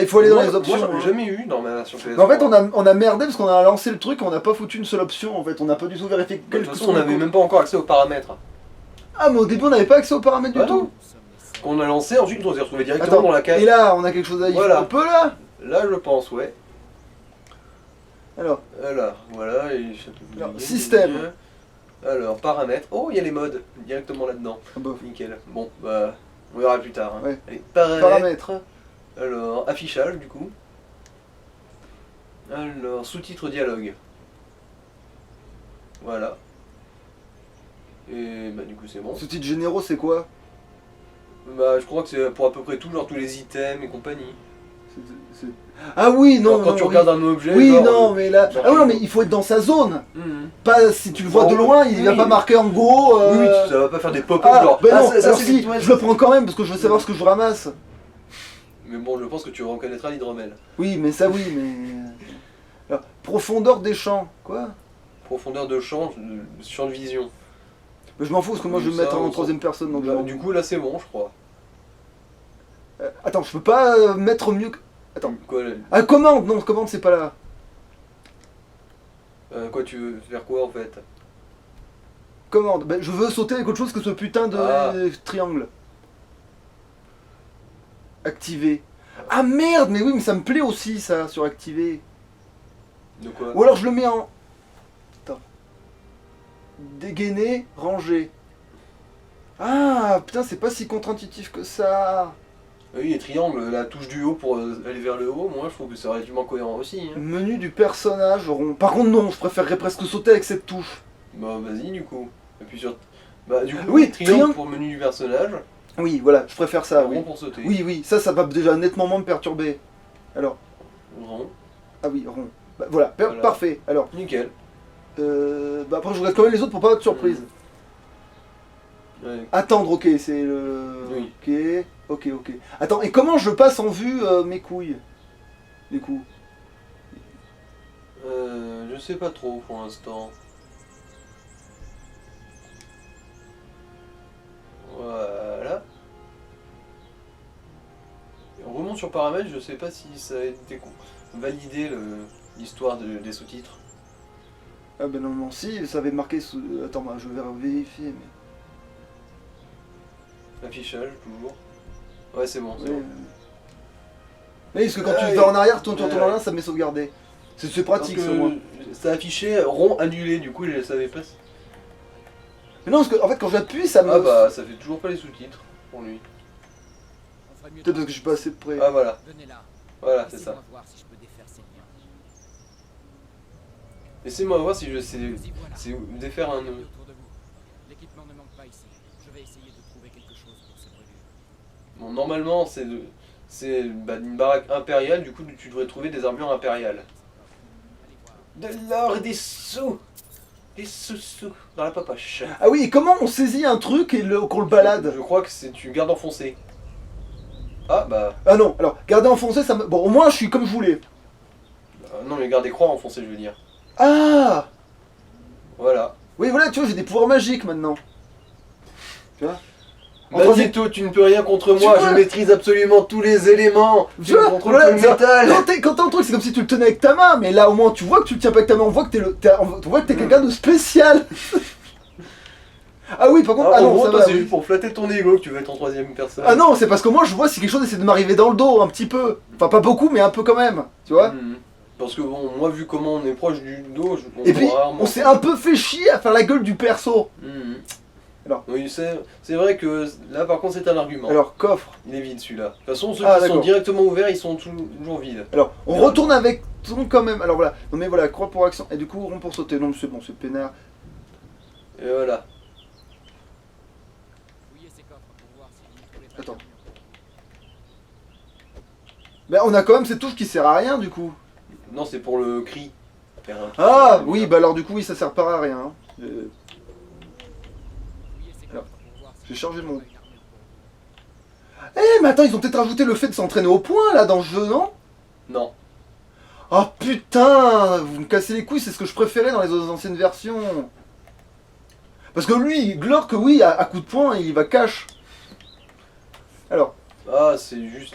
Il faut aller dans les Moi, options. j'en ai hein. jamais eu dans ma version PS3. Mais en fait, on a merdé parce qu'on a lancé le truc et on n'a pas foutu une seule option. En fait, on n'a pas du tout vérifié De quel toute façon, on n'avait même pas encore accès aux paramètres. Ah, mais au début, on n'avait pas accès aux paramètres Ah du non. tout. Quand on a lancé, ensuite on s'est retrouvé directement Attends, dans la caille. et là, on a quelque chose à y Voilà. On peut là Là, je pense, ouais. Alors, Voilà, et Alors, système. Alors, paramètres. Oh, il y a les modes directement là-dedans. ah bah, Nickel. Bon, bah, on verra plus tard. Hein. Ouais. Allez, paramètres. paramètres. Alors, affichage du coup. Alors, sous-titres dialogue. Voilà. Et bah, du coup, c'est bon. Sous-titres généraux, c'est quoi Bah, je crois que c'est pour à peu près tout, genre tous les items et compagnie. C'est- Ah oui, non, Genre, quand non, tu oui. regardes un objet. Oui, genre, non, mais là. genre, Ah oui, non, mais il faut être dans sa zone. Mhm. Pas si tu le vois Bon, de loin, il va oui. pas marquer en go. Oui, oui, ça va pas faire des pop-up Ah, genre. bah non, ça, alors c'est si, des- je le prends quand même parce que je veux savoir ce que je ramasse. Mais bon, je pense que tu reconnaîtras l'hydromel. Oui, mais ça, oui, mais. Alors, profondeur des champs. Quoi Profondeur de champ de vision. Mais je m'en fous parce que moi Oui, je vais me ça, mettre en on troisième personne donc je Bah, m'en du fous. coup, là, c'est bon, je crois. Attends, je peux pas mettre mieux que. Attends. Quoi, Ah, commande Non, commande c'est pas là. quoi, tu veux faire quoi en fait? Commande. Ben, je veux sauter avec autre chose que ce putain de Ah. triangle. Activer. Ah merde, mais oui, mais ça me plaît aussi ça, sur activer. De quoi? Ou alors je le mets en. Attends. Dégainer, ranger. Ah putain, c'est pas si contre-intuitif que ça. Oui, les triangles, la touche du haut pour aller vers le haut, moi je trouve que c'est relativement cohérent aussi. Hein. Menu du personnage rond. Par contre, non, je préférerais presque sauter avec cette touche. Bah, vas-y, du coup. Et puis sur. Bah, du coup, Oui, triangle triangle. pour le menu du personnage, Oui, voilà, je préfère ça, rond oui. pour sauter. Oui, oui, ça va déjà nettement moins me perturber. Alors, Rond. ah oui, rond. Bah, voilà, Voilà. parfait. Alors, Nickel. bah après je regarde quand même les autres pour pas être surprise. Ouais. Attendre, ok, c'est le... Oui. Ok. Attends, et comment je passe en vue mes couilles Du coup. Je sais pas trop pour l'instant. Voilà. On remonte sur paramètres, je sais pas si ça a été validé l'histoire des sous-titres. Ah ben non, si, ça avait marqué... Attends, bah, je vais vérifier, mais... Affichage, toujours. Ouais, c'est bon, c'est Oui, bon. Oui, parce que quand Ah, tu oui. vas en arrière, tu retournes en Ouais. arrière, ça me met sauvegardé. C'est pratique, Parce ça, que moi. ça affichait rond annulé, du coup je ne savais pas. Mais non, parce que, en fait, quand j'appuie, ça me... Ah bah, ça fait toujours pas les sous-titres pour lui. Peut-être parce que je suis pas assez près. Ah voilà, Venez là. voilà, c'est ça. Laissez-moi voir si je peux défaire ces liens. Laissez-moi voir si je sais Vous y voilà. défaire un Regardez nœud. autour de vous. L'équipement ne manque pas ici. Je vais essayer de trouver quelque chose pour ces brûlures. Bon, normalement, c'est une baraque impériale, du coup tu devrais trouver des armures impériales. Allez voir. De l'or et des sous. Des sous dans la papoche. Ah oui, et comment on saisit un truc et qu'on le balade Je crois que c'est tu gardes enfoncé. Ah bah, Ah non, alors, garder enfoncé, ça me... Bon, au moins, je suis comme je voulais. non mais garde des croix enfoncées, je veux dire. Ah Voilà. Oui, voilà, tu vois, j'ai des pouvoirs magiques maintenant. Tu vois Magneto, tu ne peux rien contre moi, vois je maîtrise absolument tous les éléments. Tu vois, Je contrôle voilà, tout le métal. Quand t'es en truc, c'est comme si tu le tenais avec ta main, mais là, au moins, tu vois que tu le tiens pas avec ta main, on voit que on voit que t'es quelqu'un de spécial. Ah oui, par contre, Ah, ah en non, gros, ça toi, va, c'est oui. juste pour flatter ton ego que tu veux être en troisième personne. Ah non, c'est parce que moi, je vois si quelque chose essaie de m'arriver dans le dos, un petit peu. Enfin, pas beaucoup, mais un peu quand même, tu vois. Mhm. Parce que bon, moi, vu comment on est proche du dos, Et puis, voit rarement. on s'est un peu fait chier à faire la gueule du perso. Mhm. Alors. Oui, c'est vrai que là, par contre, c'est un argument. Alors, coffre. Il est vide celui-là. De toute façon, ceux Ah, qui sont d'accord. directement ouverts, ils sont toujours vides. Alors, on retourne avec ton quand même. Alors voilà, non mais voilà, croix pour action. Et du coup, rond pour sauter. Non, c'est bon, c'est peinard. Et voilà. Fouillez ces coffres pour voir si vous trouvez pas Attends. d'armure. Mais on a quand même cette touche qui sert à rien du coup. Non, c'est pour le cri. Faire un cri. Ah oui, bah alors du coup, oui, ça sert pas à rien. Hein. Fouillez ces Alors, coffres pour voir si j'ai vous chargé trouvez mon- pas une armure pour vous. Eh, mais attends, ils ont peut-être rajouté le fait de s'entraîner au point là dans le jeu, non? Non. Oh putain, vous me cassez les couilles, c'est ce que je préférais dans les anciennes versions. Parce que lui, Glork, oui, à coup de poing, il va cash. Alors, Ah, c'est juste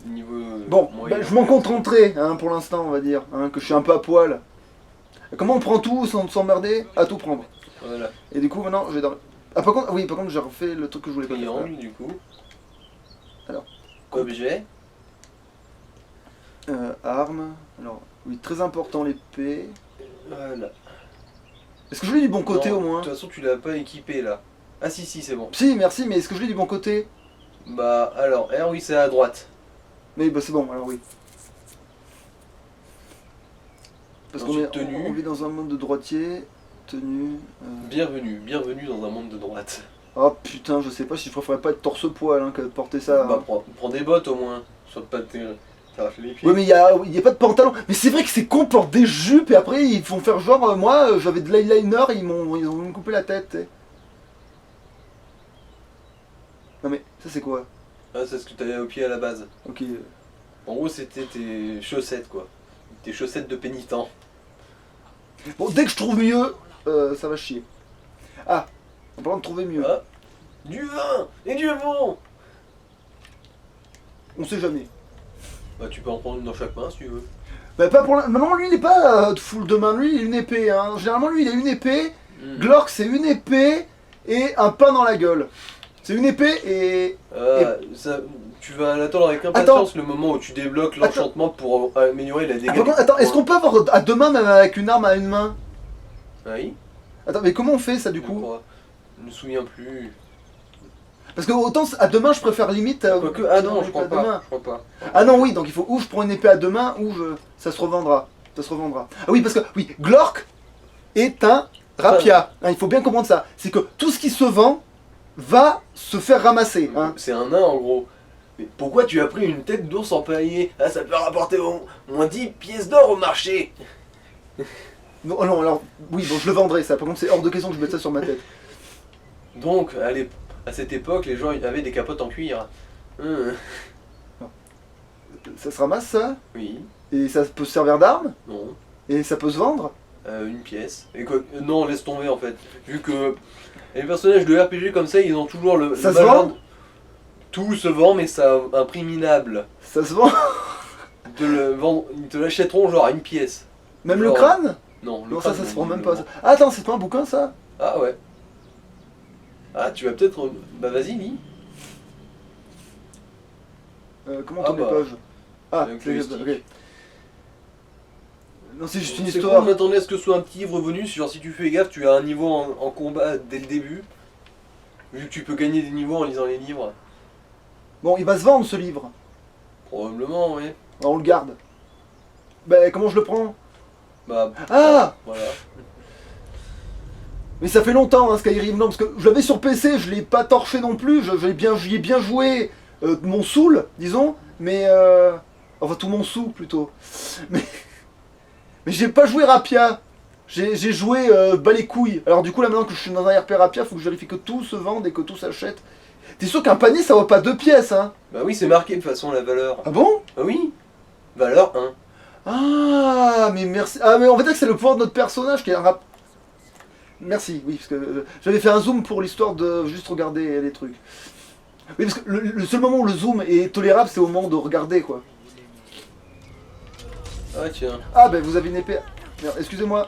niveau Bon, moyen. bah, je m'en contenterai hein, pour l'instant, on va dire, hein, que je suis un peu à poil. Comment on prend tout sans s'emmerder? À tout prendre. Voilà. Et du coup, maintenant, je vais dans... Ah, par contre, oui, par contre, j'ai refait le truc que je voulais pas faire. Triangle, du coup. Alors. Objet. Arme. Alors, oui, très important, l'épée. Voilà. Est-ce que je l'ai du bon côté Non, au moins? De toute façon, tu l'as pas équipé là. Ah si, si, c'est bon. Si, merci, mais est-ce que je l'ai du bon côté? Bah alors, R, oui, c'est à droite. Mais bah, c'est bon, alors oui. Parce qu'on Ensuite, est, tenue. on vit dans un monde de droitier. Tenue. Bienvenue, bienvenue dans un monde de droite. Oh putain, je sais pas si je préférerais pas être torse-poil hein, que de porter ça. Bah Hein. prends des bottes au moins. Soit pas t'arracher les pieds. Ouais, mais il y a pas de pantalon. Mais c'est vrai que c'est con, portent des jupes et après ils font faire genre, moi j'avais de l'eyeliner, ils ont coupé la tête. T'sais. Non mais ça c'est quoi? Ah, c'est ce que t'avais au pied à la base. Ok. En gros, c'était tes chaussettes quoi. Tes chaussettes de pénitent. Bon, dès que je trouve mieux, ça va chier. Ah, en parlant de trouver mieux, Ah, du vin et du bon. on sait jamais. Bah tu peux en prendre une dans chaque main si tu veux. Bah pas pour maintenant lui il est pas full de main, lui il a une épée. Hein. Généralement lui il a une épée, Glork c'est une épée et un pain dans la gueule. C'est une épée et... Ça, tu vas l'attendre avec impatience le moment où tu débloques l'enchantement pour améliorer la dégâts. Ah, par contre, attends, est-ce qu'on peut avoir à deux mains même avec une arme à une main? Oui. Attends, mais comment on fait ça du Je coup? crois. Je me souviens plus. Parce que autant à deux mains je préfère limite... Quoique, ah non, je à crois deux pas. mains. Je crois pas. Ah non oui, donc il faut ou je prends une épée à deux mains ou ça se revendra. Ça se revendra. Ah oui, parce que oui, Glork est un rapia. Hein, il faut bien comprendre ça. C'est que tout ce qui se vend va se faire ramasser. Hein. C'est un nain en gros. Mais pourquoi tu as pris une tête d'ours empaillée? Ah, ça peut rapporter au moins 10 pièces d'or au marché. Non, non, alors oui, bon je le vendrai ça. Par contre c'est hors de question que je mette ça sur ma tête. Donc, à cette époque, les gens avaient des capotes en cuir. Ça se ramasse ça? Oui, Et ça peut se servir d'arme? non. Et ça peut se vendre? Une pièce. Et quoi, non, laisse tomber en fait. Vu que les personnages de RPG comme ça, ils ont toujours le Ça se malheur vend? de- Tout se vend, mais ça a un prix minable. Ça se vend? Ils te l'achèteront genre à une pièce. Même Genre, le crâne? Non, le Non ça crâne, se non, prend même non. pas. Ça. Ah, attends, c'est pas un bouquin ça? Ah ouais. Ah, tu vas peut-être. Bah vas-y, lis. Comment Ah tourne les bah, pages? Ah, avec le stick. ok. Non c'est juste une C'est histoire. cool, on attendait à ce que ce soit un petit livre bonus. Genre, si tu fais gaffe, tu as un niveau en combat dès le début. Vu que tu peux gagner des niveaux en lisant les livres. Bon, il va se vendre ce livre. Probablement, oui. Alors, on le garde. Bah comment je le prends? Bah, Ah! voilà. Mais ça fait longtemps hein, Skyrim, non, parce que je l'avais sur PC, je l'ai pas torché non plus, j'y ai bien joué mon soul, disons, mais enfin tout mon sou plutôt. Mais j'ai pas joué Rapia, j'ai joué bas les couilles. Alors du coup là maintenant que je suis dans un RP Rapia, faut que je vérifie que tout se vende et que tout s'achète. T'es sûr qu'un panier ça vaut pas 2 pièces hein? Bah oui, c'est marqué de toute façon la valeur. Ah bon? Ah oui. Valeur 1. Ah mais merci. Ah mais on va dire que c'est le pouvoir de notre personnage qui est un rap. Merci, oui, parce que j'avais fait un zoom pour l'histoire de juste regarder les trucs. Oui, parce que le seul moment où le zoom est tolérable, c'est au moment de regarder, quoi. Ah tiens. Ah, ben vous avez une épée. Merde, excusez-moi.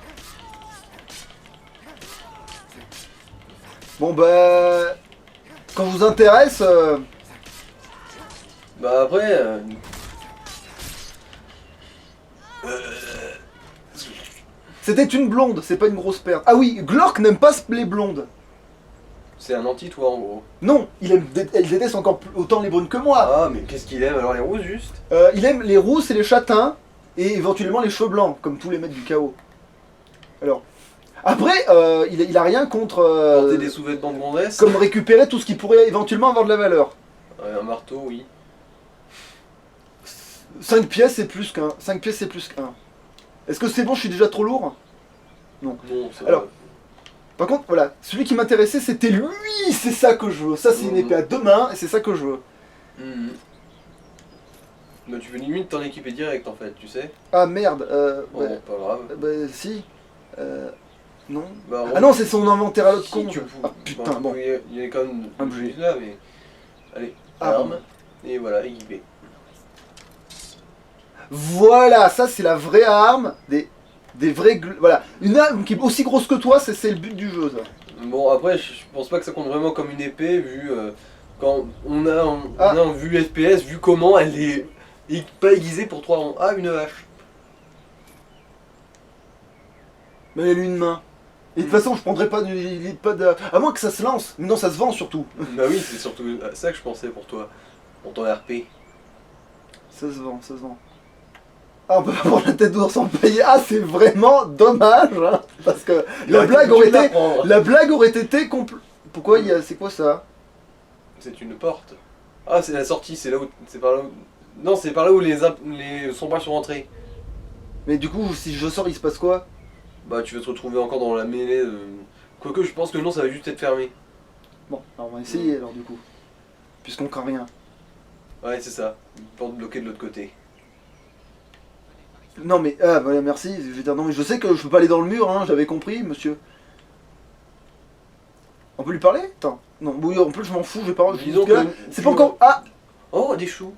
Bon, bah... Quand je vous intéresse... Bah après... C'était une blonde, c'est pas une grosse perte. Ah oui, Glork n'aime pas les blondes. C'est un anti-toi en gros. Non, elle déteste encore autant les brunes que moi. Ah mais qu'est-ce qu'il aime alors les roses juste? Il aime les rousses et les châtains, et éventuellement les cheveux blancs, comme tous les maîtres du chaos. Alors, après, il a rien contre... Porter des sous-vêtements de gonzesse? comme récupérer tout ce qui pourrait éventuellement avoir de la valeur. Ouais, un marteau, oui. 5 pièces c'est plus qu'un. 5 pièces c'est plus qu'un. Est-ce que c'est bon, je suis déjà trop lourd? Non, c'est Alors, par contre, voilà, celui qui m'intéressait c'était lui, c'est ça que je veux. Ça c'est une épée à deux mains, et c'est ça que je veux. Bah tu peux limite t'en équiper direct en fait, tu sais. Ah merde, Bon, ouais. pas grave. Bah si. Non. Bah, Ah non, c'est son inventaire à l'autre si, con. tu Ah putain, bon. Il y a quand même Ah, juste là, mais... Allez, Ah, arme, et voilà, équipé. Voilà, ça c'est la vraie arme des vrais... Voilà, une arme qui est aussi grosse que toi, c'est le but du jeu, ça. Bon, après, je pense pas que ça compte vraiment comme une épée, vu quand Ah. on a vu FPS, vu comment elle est pas aiguisée pour 3 rangs. Ah, une hache. Mais elle a une main. Et de toute façon, je prendrais pas de... À moins que ça se lance. Mais non, ça se vend surtout. Bah oui, c'est surtout ça que je pensais pour toi, pour ton RP. Ça se vend, ça se vend. Ah, on peut avoir la tête d'ours empaillée. Ah, c'est vraiment dommage, hein, parce que la blague aurait été... La blague aurait été Pourquoi il y a... C'est quoi ça? C'est une porte. Ah, c'est la sortie, c'est là où... C'est par là où... Non, c'est par là où les sombrages sont rentrés. Mais du coup, si je sors, il se passe quoi? Bah, tu vas te retrouver encore dans la mêlée. Quoique, je pense que non, ça va juste être fermé. Bon, alors on va essayer alors du coup. Puisqu'on craint rien. Ouais, c'est ça. Une porte bloquée de l'autre côté. Non mais, ah voilà, merci. Je vais dire, non mais je sais que je peux pas aller dans le mur, hein, j'avais compris, monsieur. On peut lui parler? Attends. Non, oui, en plus je m'en fous, je vais pas... Disons parce que que c'est pas encore... Ah! Oh, des choux.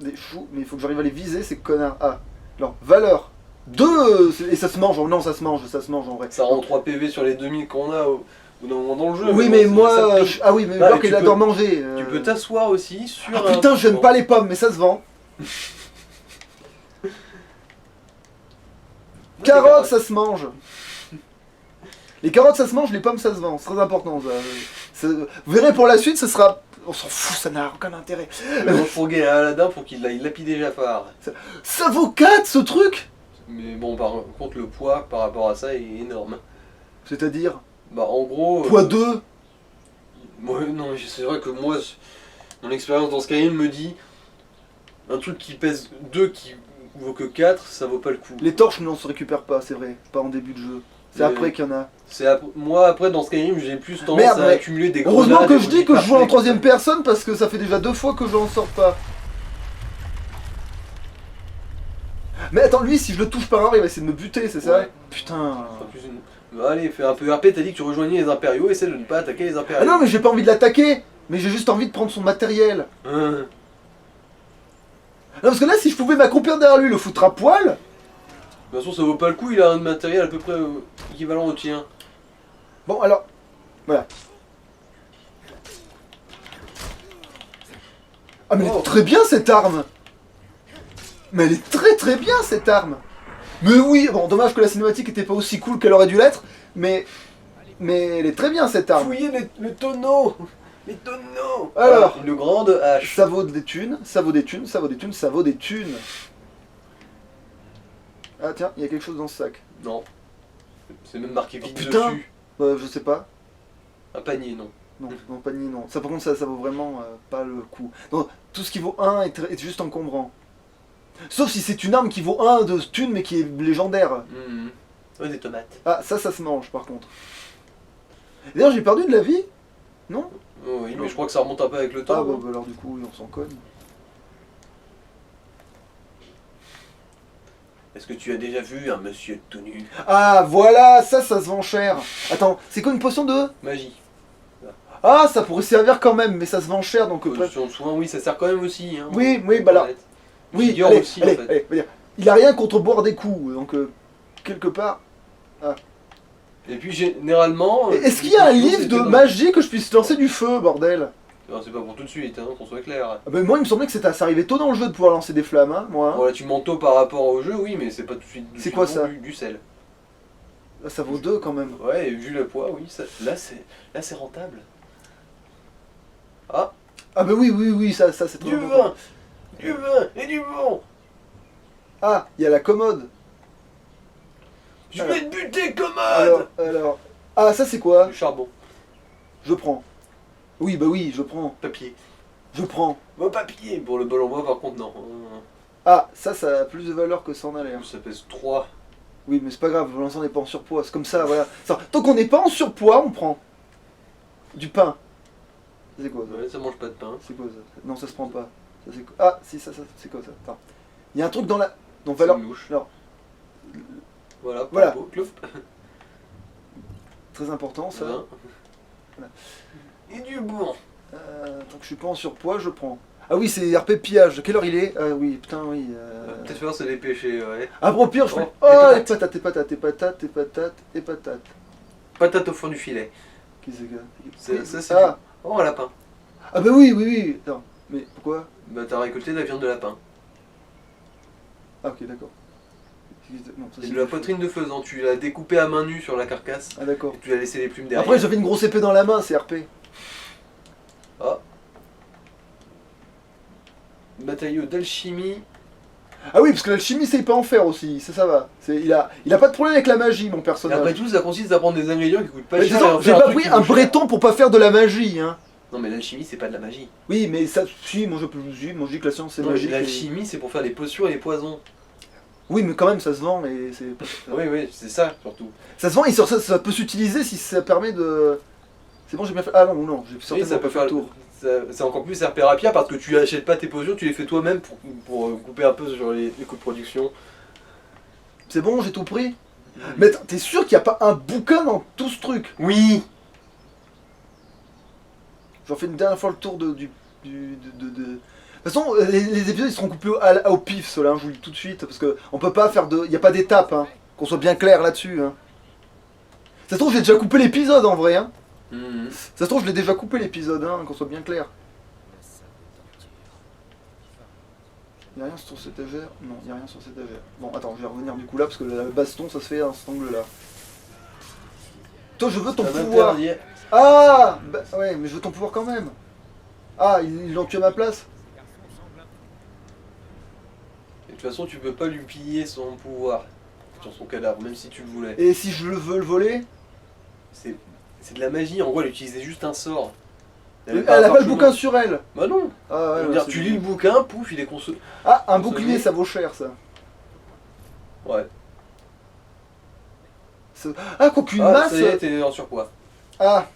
Des choux, mais il faut que j'arrive à les viser, ces connards. Ah, alors, valeur. 2 et ça se mange, non ça se mange en vrai. Ça rend 3 PV sur les 2000 qu'on a au bout d'un moment dans le jeu. Oui bon, mais ça moi... pique. Ah oui mais Ah, alors et qu'il tu adore peux- manger. Tu peux t'asseoir aussi sur Ah putain, j'aime Bon. pas les pommes, mais ça se vend. Carottes, ça se mange. Les carottes, ça se mange, les pommes, ça se vend. C'est très important. Vous verrez pour la suite, ce sera... On s'en fout, ça n'a aucun intérêt. On fourguer à Aladdin pour qu'il aille lapider Jafar. Ça vaut 4, ce truc? Mais bon, par contre, le poids par rapport à ça est énorme. C'est-à-dire Bah, en gros. poids 2. Ouais, non, c'est vrai que moi, mon expérience dans Skyrim me dit un truc qui pèse 2 qui vaut que 4, ça vaut pas le coup. Les torches, non, on se récupère pas, c'est vrai. Pas en début de jeu. C'est après qu'il y en a. Moi, après, dans Skyrim, j'ai plus tendance Merde, à mais accumuler des grenades. Heureusement que et je des dis que je joue en pare-feu, troisième quoi. personne parce que ça fait déjà 2 fois que je n'en sors pas. Mais attends, lui, si je le touche par un, il va essayer de me buter, c'est ça? Ouais. Putain. Ça fera plus une- Bah, allez, fais un peu RP, t'as dit que tu rejoignais les impériaux, essaie de ne pas attaquer les impériaux. Ah non, mais j'ai pas envie de l'attaquer. Mais j'ai juste envie de prendre son matériel. Hein. Non, parce que là, si je pouvais m'accroupir derrière lui, le foutre à poil. De toute façon, ça vaut pas le coup, il a un matériel à peu près équivalent au tien. Bon, alors. Voilà. Ah, mais elle est très bien cette arme. Mais elle est très très bien cette arme. Mais oui, bon, dommage que la cinématique était pas aussi cool qu'elle aurait dû l'être. Mais elle est très bien cette arme. Fouillez le tonneau. Les tonneaux. Alors. Une grande hache. Ça vaut des thunes, ça vaut des thunes, ça vaut des thunes, ça vaut des thunes. Ah tiens, il y a quelque chose dans ce sac. Non. C'est même marqué vide putain. dessus. Je sais pas. Un panier, non. Non, non, panier, non. Ça par contre, ça vaut vraiment pas le coup. Non, tout ce qui vaut 1 est juste encombrant. Sauf si c'est une arme qui vaut 1 de thunes mais qui est légendaire. Ouais, des tomates. Ah, ça se mange par contre. D'ailleurs, j'ai perdu de la vie? Non? Oh, oui, mais je crois que ça remonte un peu avec le temps. Ah, bah, hein. bah, alors du coup, oui, on s'en cogne. Est-ce que tu as déjà vu un monsieur tout nu? Ah, voilà, ça se vend cher. Attends, c'est quoi une potion de... Magie. Ah, ça pourrait servir quand même, mais ça se vend cher, donc... Potion de soin, oui, ça sert quand même aussi. Hein, Oui, oui, bah là. Oui, Vigueur allez, aussi, allez, en fait. allez, on va dire, il a rien contre boire des coups, donc quelque part... Et puis généralement. Est-ce qu'il y a un les potions, livre de c'était dans- magie que je puisse lancer du feu, bordel? Non, c'est pas pour tout de suite, hein, qu'on soit clair. Ah ben moi, il me semblait que ça arrivait tôt dans le jeu de pouvoir lancer des flammes, hein, moi. Bon, là, tu mens tôt par rapport au jeu, oui, mais c'est pas tout de suite. C'est quoi, ça du sel. Là, ça vaut 2 quand même. Ouais, et vu le poids, oui, là c'est rentable. Ah, Ah ben oui, oui, oui, ça c'est très du important. vin, du vin et du bon. Ah, il y a la commode. Je vais te buter, commode. Alors... Ah, ça c'est quoi? Du charbon, Je prends. Oui, bah oui, je prends. papier. Je prends. Bon, papier. Pour le bol en bois, par contre, non. Ah, ça a plus de valeur que ça en a l'air. Ça pèse 3. Oui, mais c'est pas grave, pour l'instant on n'est pas en surpoids, c'est comme ça, voilà. Tant qu'on n'est pas en surpoids, on prend. Du pain. C'est quoi ça? Ouais, ça mange pas de pain. C'est quoi ça? Non, ça se prend pas. Ça, c'est quoi? Ah, si, ça, c'est quoi ça? Attends. Il y a un truc dans la... Donc C'est valeur... une louche. Alors, Voilà, Voilà. bravo, clouf. très important ça. Vin. Voilà. Et du bon. Tant que je suis pas en surpoids, je prends. Ah oui, c'est RP pillage. Quelle heure il est? Ah oui, putain, oui. Peut-être faire c'est des péchés, ouais. Ah, bon, au pire, je fais. Oh, Oh, les les patates, les patates, les patates, les patates, les patates. Patate au fond du filet. Qui c'est que. Ça, c'est Ah. Oh, un lapin. Ah, bah oui, oui, oui. Attends, mais pourquoi? Bah, t'as récolté de la viande de lapin. Ah, ok, d'accord. Non, ça, C'est c'est de la du- poitrine de faisan. Tu l'as découpé à main nue sur la carcasse. Ah, d'accord. Et tu as laissé les plumes derrière. Après, j'avais une grosse épée dans la main, c'est RP. Ah. Bataillot d'alchimie. Ah oui, parce que l'alchimie, c'est pas en faire aussi, ça va. Il a pas de problème avec la magie, mon Et personnage. après tout, ça consiste à prendre des ingrédients qui coûtent pas Mais cher. disons, et en j'ai faire pas truc pris qui un coûte cher. breton pour pas faire de la magie, hein. Non, mais l'alchimie, c'est pas de la magie. Oui, mais ça, si, moi je dis que la science c'est Non, magique. l'alchimie, c'est pour faire des potions et des poisons. Oui, mais quand même, ça se vend et c'est. Oui, oui, c'est ça, surtout. Ça se vend et sur ça peut s'utiliser si ça permet de. C'est bon, j'ai bien fait. Ah non, non, j'ai Oui, certainement ça pas peut fait faire le tour. C'est encore plus RP rapide parce que tu achètes pas tes potions, tu les fais toi-même pour couper un peu sur les coûts de production. C'est bon, j'ai tout pris. Mais attends, t'es sûr qu'il n'y a pas un bouquin dans tout ce truc? Oui. J'en fais une dernière fois le tour de. De toute façon, les épisodes ils seront coupés au pif, ceux-là, hein, je vous le dis tout de suite, parce que on peut pas faire de. Il n'y a pas d'étape, hein, qu'on soit bien clair là-dessus. Hein. Ça se trouve, j'ai déjà coupé l'épisode en vrai. Hein. Mhm. Ça se trouve, je l'ai déjà coupé l'épisode, hein, qu'on soit bien clair. Y'a rien sur cette étagère? Non, y'a rien sur cette étagère. Bon, attends, je vais revenir du coup là, parce que le baston, ça se fait à cet angle-là. Toi, je veux ton Ça pouvoir. m'interdit. Ah bah, ouais, mais je veux ton pouvoir quand même. Ah, ils l'ont tué à ma place? Et de toute façon, tu peux pas lui piller son pouvoir sur son cadavre, même si tu le voulais. Et si je le veux le voler? C'est de la magie, en gros, elle utilisait juste un sort. Elle avait a pas le parchemin. bouquin sur elle. Bah non. Ah ouais, Je veux ouais, dire, c'est tu bon. lis le bouquin, pouf, il est consommé. Ah, un Consommé. bouclier, ça vaut cher ça. Ouais. Ah, qu'aucune Ah, masse. ça y est, t'es en surpoids. Ah,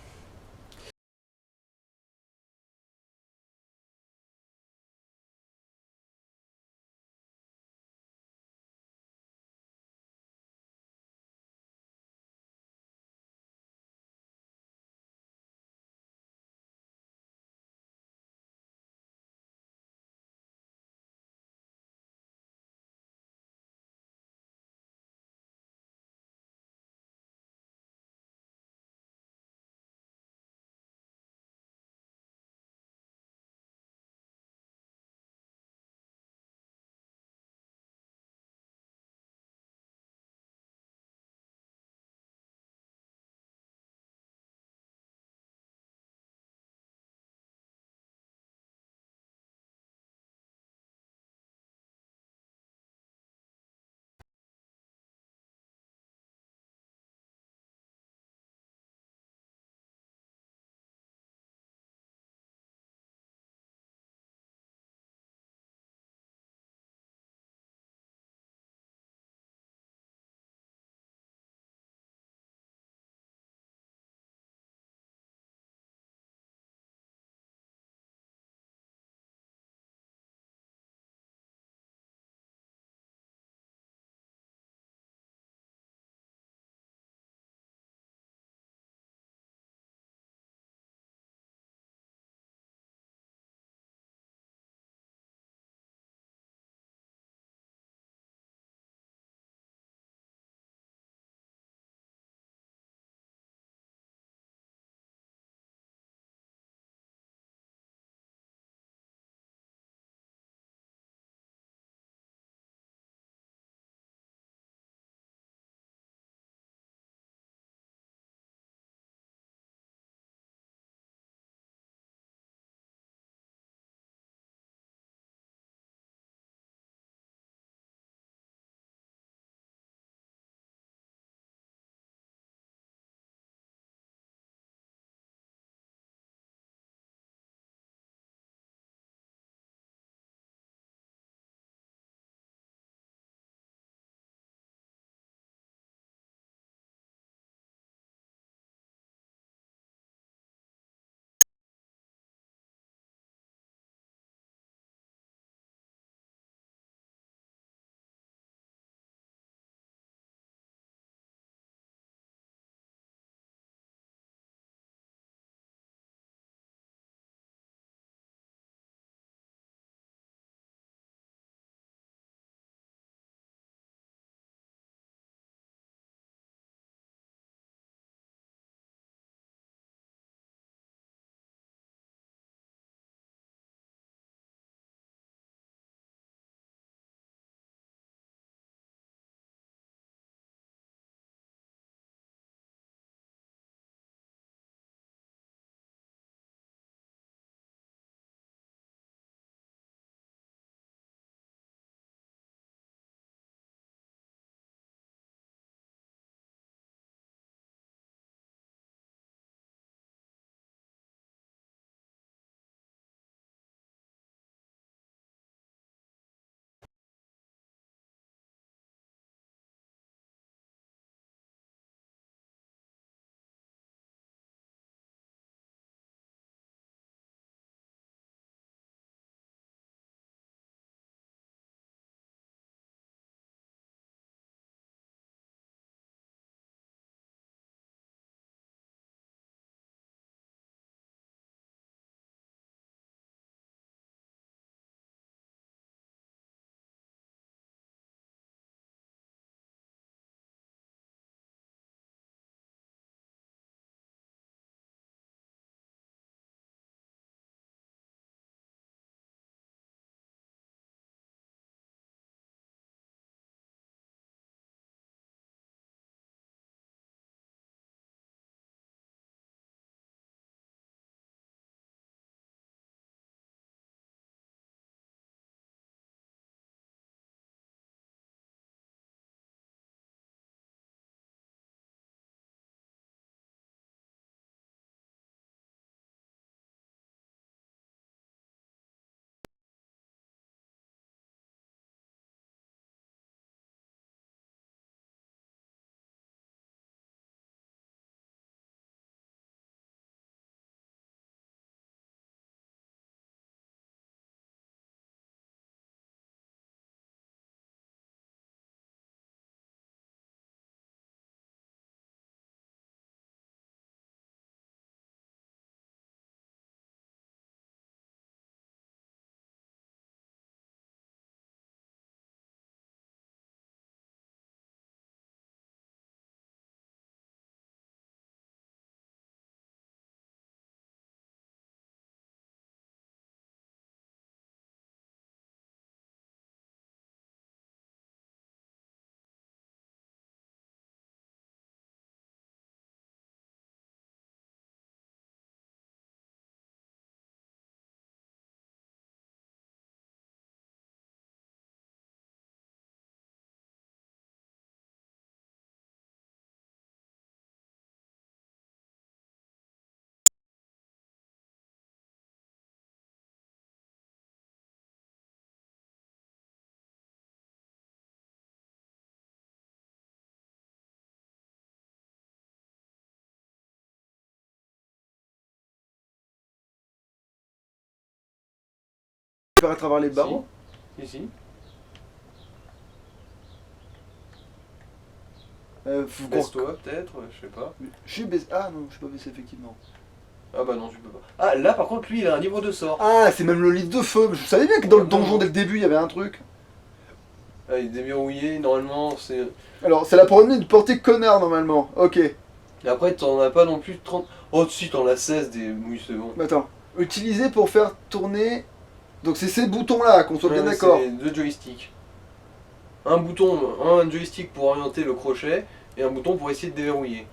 faire à travers les barreaux. Ici. Faut qu'on- Baisse-toi peut-être, je sais pas. Je suis baissé. Ah non, je suis pas baissé effectivement. Ah bah non, tu peux pas. Ah là par contre, lui il a un livre de sort. Ah, c'est même le livre de feu. Je savais bien que dans le Non. donjon dès le début il y avait un truc. Ah, il est déverrouillé, normalement c'est. Alors, c'est la portée de portée connard normalement. Ok. Et après, t'en as pas non plus 30. Oh, si, t'en as 16 des. Oui, c'est bon. Attends. Utilisé pour faire tourner. Donc, c'est ces boutons-là, qu'on soit bien Ouais, d'accord. C'est 2 joysticks. Un bouton, un joystick pour orienter le crochet et un bouton pour essayer de déverrouiller.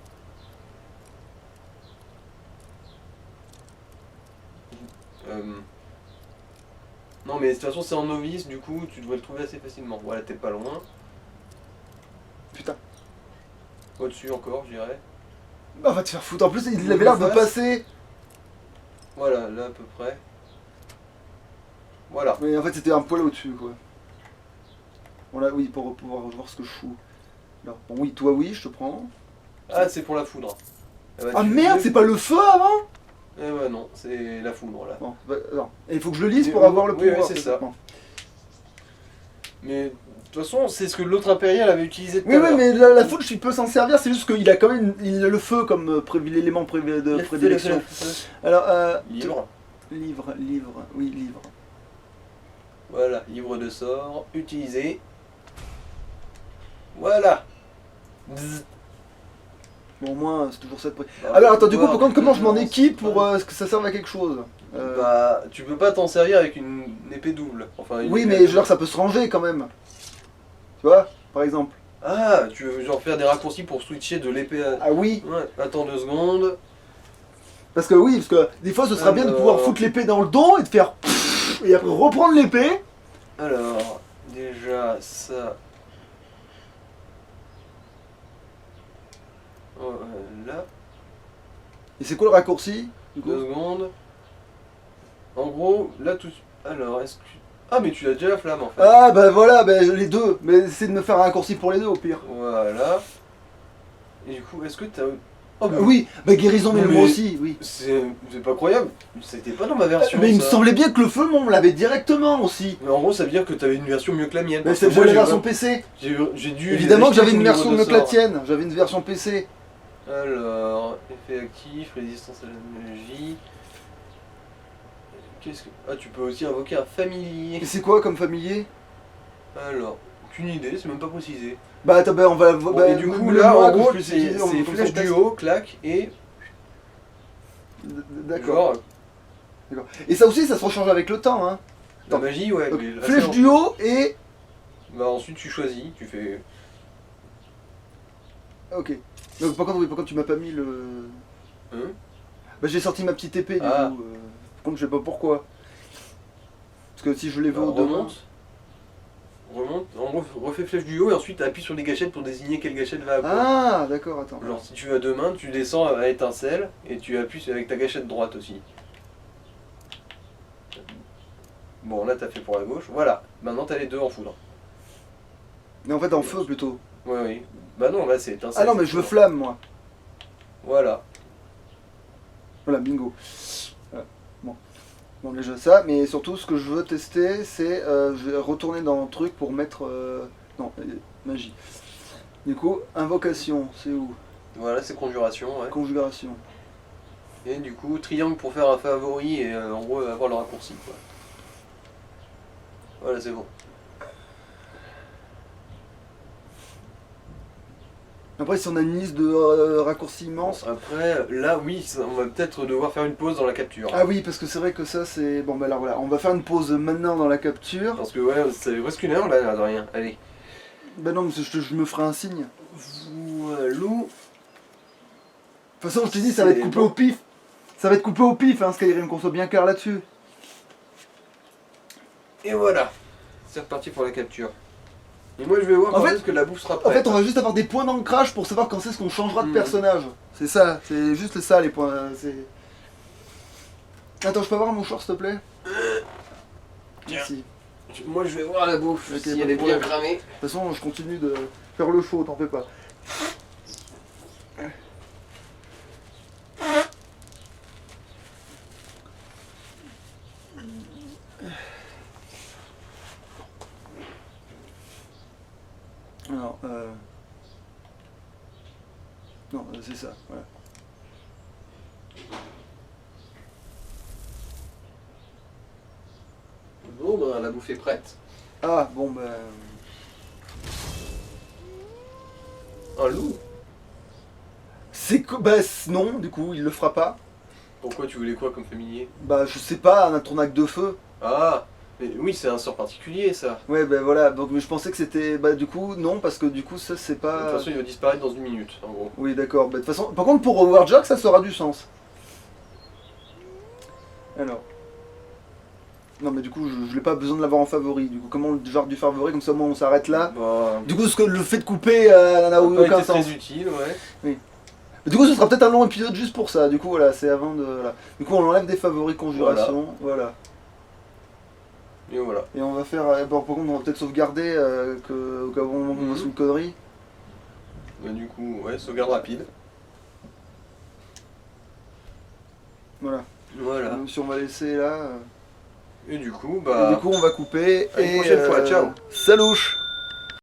Non, mais de toute façon, c'est en novice, du coup, tu devrais le trouver assez facilement. Voilà, t'es pas loin. Putain. Au-dessus encore, je dirais. Ah, va te faire foutre. En plus, il Double avait l'air de face. passer. Voilà, là à peu près. Voilà. Mais en fait, c'était un poil au-dessus, quoi. Voilà, oui, pour pouvoir voir ce que je fous. Alors, bon, oui, toi, oui, je te prends. Ah, c'est pour la foudre. Eh bah, Ah tu merde, veux- c'est pas le feu avant? Eh bah non, c'est la foudre là. Bon, bah, non. Et il faut que je le lise pour Oui, avoir le oui, pouvoir. oui, c'est ça. bon. Mais de toute façon, c'est ce que l'autre impérial avait utilisé tout Oui, à oui, l'heure. mais la foudre, je peux s'en servir, c'est juste qu'il a quand même il a le feu comme l'élément de prédilection. Alors, Livre. livre, oui, livre. Voilà, livre de sort, utilisé. Voilà. Bzzz. Bon, au moins, c'est toujours ça de près. Bah, Alors, attends, du coup, voir, comment je m'en non, équipe c'est pour pas- que ça serve à quelque chose? Bah, tu peux pas t'en servir avec une épée double. Enfin, une Oui, épée mais à je veux double. dire, ça peut se ranger quand même. Tu vois, par exemple. Ah, tu veux genre faire des raccourcis pour switcher de l'épée à... Ah oui, Ouais, attends 2 secondes. parce que des fois, ce sera bien de pouvoir Alors. foutre l'épée dans le dos et de faire pfff, et après reprendre l'épée. Alors, déjà, ça... Voilà. Et c'est quoi le raccourci du coup 2 secondes. En gros, là tout. Alors, est-ce que. Ah, mais tu as déjà la flamme en fait. Ah bah voilà, bah, les deux. Mais essaie de me faire un raccourci pour les deux au pire. Voilà. Et du coup, est-ce que t'as. Oh, Ah oui, bah guérison, mais Non, le mais- moi aussi, oui. C'est pas croyable. C'était pas dans ma version. Mais il me ça. semblait bien que le feu, on me l'avait directement aussi. Mais en gros, ça veut dire que t'avais une version mieux que la mienne. Mais parce c'est que pour moi, la j'ai version pas- PC. J'ai dû. Évidemment que les acheter j'avais une au version niveau mieux de que la sort. tienne. J'avais une version PC. Alors, effet actif, résistance à la magie. Qu'est-ce que. Ah, tu peux aussi invoquer un familier. Et c'est quoi comme familier? Alors, aucune idée, c'est même pas précisé. Bah attends, bah on va. Bon, bah, et du coup, le là, moi en que gros, je puisse c'est utiliser, on va flèche faire le du test. haut, clac, et D'accord. genre, Et ça aussi, ça se rechange avec le temps, hein. la magie, ouais. Donc, mais là, flèche c'est du haut et. Bah, ensuite, tu choisis, tu fais. Ok. Donc par contre, oui, par contre, tu m'as pas mis le. Hein Bah j'ai sorti ma petite épée du Ah. coup. Par contre, je sais pas pourquoi. Parce que si je les veux au remonte. Remonte, en gros, refais flèche du haut, et ensuite, appuie sur les gâchettes pour désigner quelle gâchette va à quoi. Ah, d'accord, attends. Genre, si tu as 2 mains, tu descends à étincelle, et tu appuies avec ta gâchette droite aussi. Bon, là, t'as fait pour la gauche. Voilà, maintenant, t'as les deux en foudre. Mais en fait, en feu plutôt. Oui, oui. Bah non, là, c'est étincelle. Ah non, mais c'est je veux foudre. flamme moi. Voilà. Voilà, bingo. Bon. Bon, déjà ça, mais surtout ce que je veux tester, c'est. Je vais retourner dans le truc pour mettre. Non, magie. Du coup, invocation, c'est où? Voilà, c'est conjuration, ouais. Conjuration. Et du coup, triangle pour faire un favori et en gros avoir le raccourci, quoi. Voilà, c'est bon. Après, si on a une liste de raccourcis immenses. Après, là, oui, on va peut-être devoir faire une pause dans la capture. Ah oui, parce que c'est vrai que ça, c'est. Bon, bah alors voilà, on va faire une pause maintenant dans la capture. Parce que, ouais, ça fait presque une heure, là, de rien. Allez. Bah non, mais je me ferai un signe. Voilà. De toute façon, je te dis, ça va être coupé au pif. Ça va être coupé au pif, hein, Skyrim, qu'on soit bien clair là-dessus. Et voilà. C'est reparti pour la capture. Et moi, je vais voir En quand fait- est-ce que la bouffe sera En prête. fait, on va juste avoir des points d'ancrage pour savoir quand c'est ce qu'on changera de Mhm. personnage. C'est ça, c'est juste ça les points. C'est. Attends, je peux avoir un mouchoir s'il te plaît? Tiens. Merci. Moi, je vais voir la bouffe, Ok, si pas elle de est bien problème. cramée. De toute façon, je continue de faire le show, t'en fais pas. Non, c'est ça, voilà. Bon, ben, la bouffe est prête. Ah, bon, bah... Un loup? C'est que... Bah, non, du coup, il le fera pas. Pourquoi tu voulais quoi comme familier? Bah, je sais pas, un tournaque de feu. Ah, mais oui, c'est un sort particulier, ça. Ouais, bah voilà, donc mais je pensais que c'était... Bah, du coup, non, parce que du coup, ça, c'est De toute pas... façon, il va disparaître dans une minute, en gros. Oui, d'accord. Bah, de toute façon, par contre, pour Warjack, ça aura du sens. Alors... Non, mais du coup, je n'ai pas besoin de l'avoir en favori. Du coup, comment genre du favori, comme ça, au moins, on s'arrête là. Bah, Du coup, le fait de couper n'a ça n'a pas aucun été sens. très utile, ouais. Du coup, ce sera peut-être un long épisode juste pour ça. Du coup, voilà, c'est avant de. Voilà. Du coup, on enlève des favoris conjuration. Voilà. Et voilà. Et on va faire. Bon, par contre, on va peut-être sauvegarder au cas où on va sous une connerie. Bah, du coup, ouais, sauvegarde rapide. Voilà. Voilà. Même si on va laisser là. Et du coup, Et bah. du coup, on va couper. À une prochaine fois, ciao. Salouche!